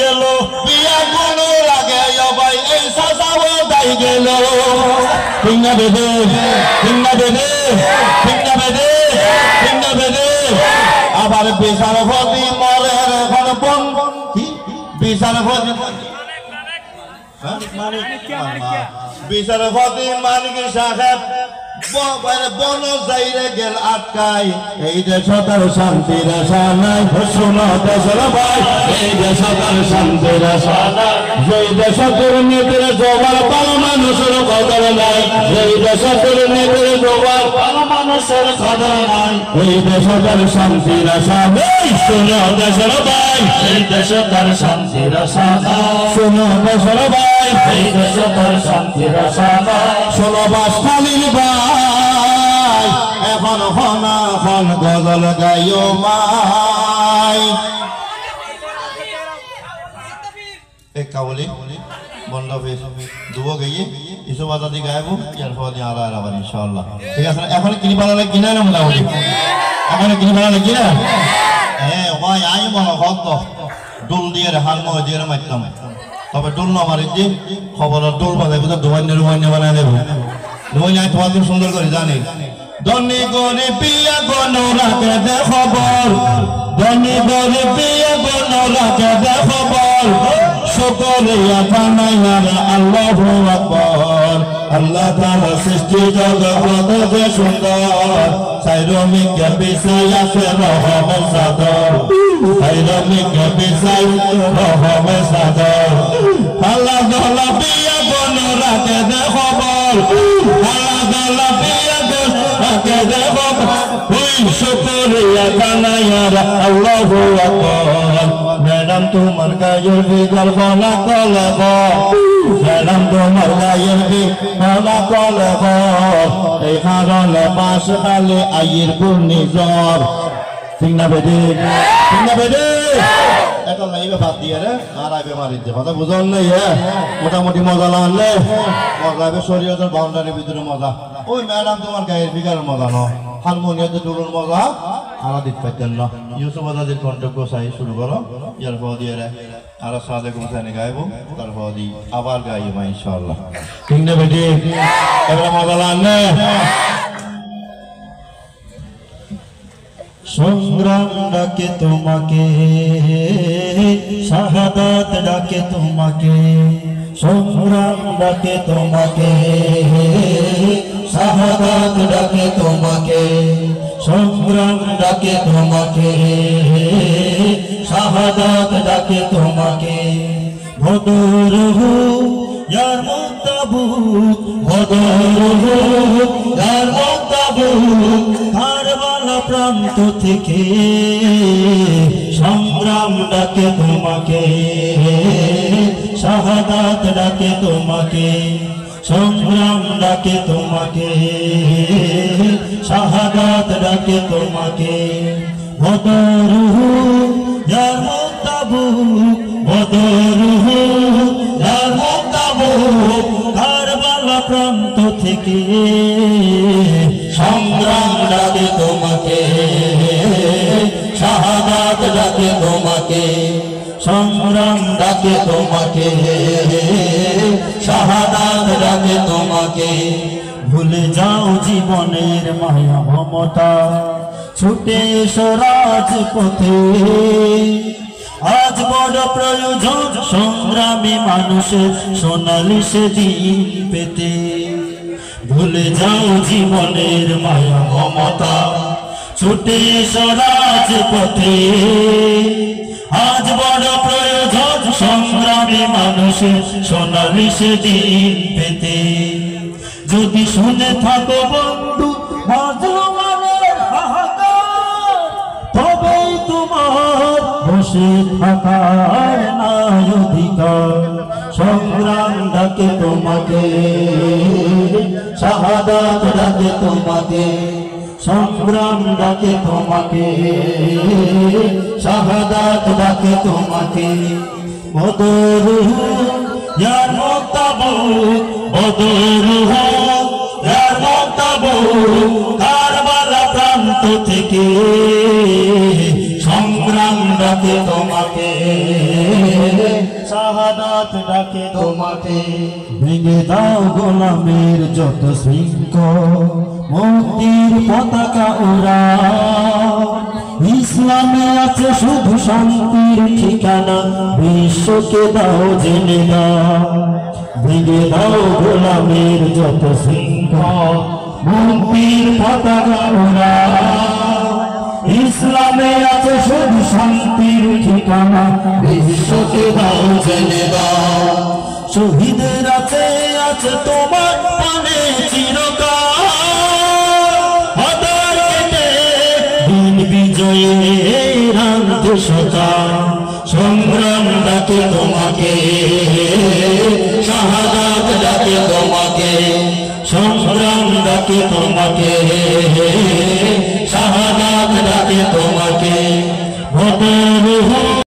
গেল বিয়া কোনো লাগে ভাই এই সাজাও দাই গেল ঠিক না বেদে ঠিক না বেদে ঠিক না বেদে ঠিক না বেদে আবার বিচারপতি মরের এখন বন বিচারপতি বিচারপতি মানিক সাহেব বন যাইরে গেল আটকাই এই দেশ তার শান্তির আশা নাই শোনো দেশের ভাই এই দেশ তার শান্তির আশা নাই যেই দেশ দুর্নীতির জোয়ার ভালো মানুষের কদর নাই যেই দেশ দুর্নীতির জোয়ার ভালো মানুষের কদর নাই এই দেশ তার শান্তির আশা নেই শোনো দেশের ভাই এই দেশ তার শান্তির আশা নাই শোনো দেশের ভাই এই দেশ তার শান্তির আশা নাই শোনো বাসখালীর ভাই এখন হনা হন গজল গাইও মাই এক কাবলি বন্ধ ফেস দুবো গিয়ে ইসু বাতা দি গাইবো ইয়ার পর দিয়ে আলা আলা ইনশাআল্লাহ ঠিক আছে এখন কিনি বানালে কিনা না মোটামুটি এখন কিনি বানালে কিনা হ্যাঁ ভাই আই মনে হত ডুল দিয়ে হাল মহ দিয়ে মারতাম তবে ডুল না মারি যে খবর ডুল বাজাই বুঝা দোয়াইনের ওয়াইনে বানায় দেব দোয়াইনে তোমাদের সুন্দর করে জানি ধনী গরি পিয়া গনো রাখে দে খবর ধনী গরি পিয়া গনো রাখে দে খবর শুকরিয়া বানাইয়া আল্লাহু আকবার আল্লাহ তাআলা সৃষ্টি জগৎ যে সুন্দর সাইরমিকে বিছাই আছে রহমত সাদর সাইরমিকে বিছাই রহমত সাদর আল্লাহ তাআলা পিয়া গনো রাখে দে খবর আল্লাহ তাআলা পিয়া গনো রাখে দে খবর ওই শুকরিয়া বানাইয়া আল্লাহু আকবার ম্যাডাম তোমার গায়ের বিগল বলা কলে ম্যাডাম তোমার গায়ের বলা কলে এই কারণে পাশ খালে আইয়ের ঘূর্ণিঝড় ঠিক না বেদে ঠিক না বেদে এটা লাইবে বাদ দিয়ে রে আর আইবে মারিতে কথা বুঝল নাই হ্যাঁ মোটামুটি মজা লাগলে মজা হবে শরীয়তের বাউন্ডারির ভিতরে মজা ওই ম্যাডাম তোমার গায়ের বিগার মজা ন হারমোনিয়াতে ডুলুর মজা আরা দিতে পারতেন না ইউসুফ আজাদের কন্ট্যাক্ট চাই শুরু করো ইয়ার পর দিয়ে রে আর সাদে গুছানে গাইবো তারপর দি আবার গাইবো ইনশাআল্লাহ ঠিক না বেটি এবারে মজা লাগলে সংগ্রাম ডাকে তোমাকে শাহাদাত ডাকে তোমাকে সংগ্রাম ডাকে তোমাকে শাহাদাত ডাকে তোমাকে সংগ্রাম ডাকে তোমাকে শাহাদাত ডাকে তোমাকে বদর হো ইয়ার মুতাবুক বদর হো ইয়ার মুতাবুক কারবালা প্রান্ত থেকে সংগ্রাম ডাকে তোমাকে শাহাদাত ডাকে তোমাকে সংগ্রাম ডাকে তোমাকে শাহাদাত ডাকে তোমাকে বদর হো ইয়ার মুতাবুক বদর হো ইয়ার মুতাবুক কারবালা প্রান্ত থেকে সংগ্রাম ডাকে তোমাকে শাহাদাত ডাকে তোমাকে সংগ্রাম ডাকে তোমাকে শাহাদাত ডাকে তোমাকে ভুলে যাও জীবনের মায়া মমতা ছুটে এসো রাজপথে আজ বড় প্রয়োজন সংগ্রামী মানুষের সোনালি সেদিন পেতে ভুলে যাও জীবনের মায়া মমতা ছুটে এসো রাজপথে আজ বড় প্রয়োজন সংগ্রামী মানুষের সোনালি সেদিন পেতে যদি শুনে থাকো বন্ধু মাজলুমের হাহাকার তবেই তোমার বসে থাকার নাই অধিকার সংগ্রাম ডাকে তোমাকে শাহাদাত ডাকে তোমাকে সংগ্রাম ডাকে তোমাকে শাহাদাত ডাকে তোমাকে বদর হো ইয়ার মুতাবুক বদর হো ইয়ার মুতাবুক কারবালা প্রান্ত থেকে সংগ্রাম ডাকে তোমাকে, শাহাদাত ডাকে তোমাকে। ভেঙে দাও গোলামের যত শৃঙ্খল, মুক্তির পতাকা উড়াও। ইসলামে আছে শুধু শান্তির ঠিকানা, বিশ্বকে দাও জেনে দাও। ভেঙে দাও গোলামের যত শৃঙ্খল, মুক্তির পতাকা উড়াও। ইসলামে আছে শুধু শান্তির ঠিকানা, বিশ্বকে দাও জেনে দাও। শহীদের আছে আছে তোমার পানে চিরকাল, হাজার কেটে দিন বিজয়ের আনতে সকাল। সংগ্রাম ডাকে তোমাকে, শাহাদাত ডাকে তোমাকে, সংগ্রাম ডাকে তোমাকে, শাহাদাত ডাকে তোমাকে।